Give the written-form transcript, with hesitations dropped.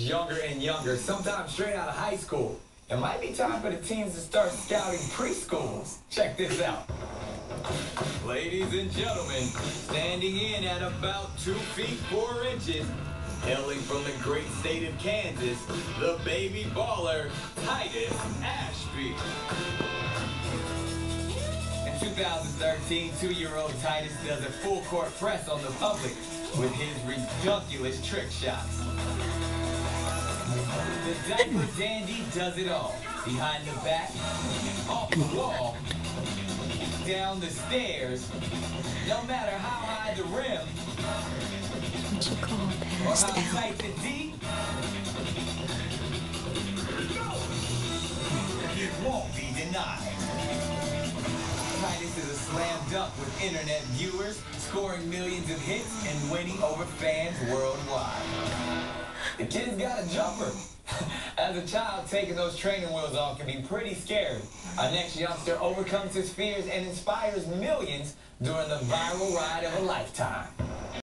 younger and younger, sometimes straight out of high school. It might be time for the teens to start scouting preschools. Check this out. Ladies and gentlemen, standing in at about 2 feet 4 inches, hailing from the great state of Kansas, the baby baller, Titus Ashby. In 2013, 2-year-old Titus does a full court press on the public with his ridiculous trick shots. The diaper dandy does it all. Behind the back, off the wall, down the stairs, no matter how high the rim, what you call or passed how out. tight the D, it won't be denied. Titus is a slam dunk with internet viewers, scoring millions of hits and winning over fans worldwide. The kid's got a jumper. As a child, taking those training wheels off can be pretty scary. Our next youngster overcomes his fears and inspires millions during the viral ride of a lifetime.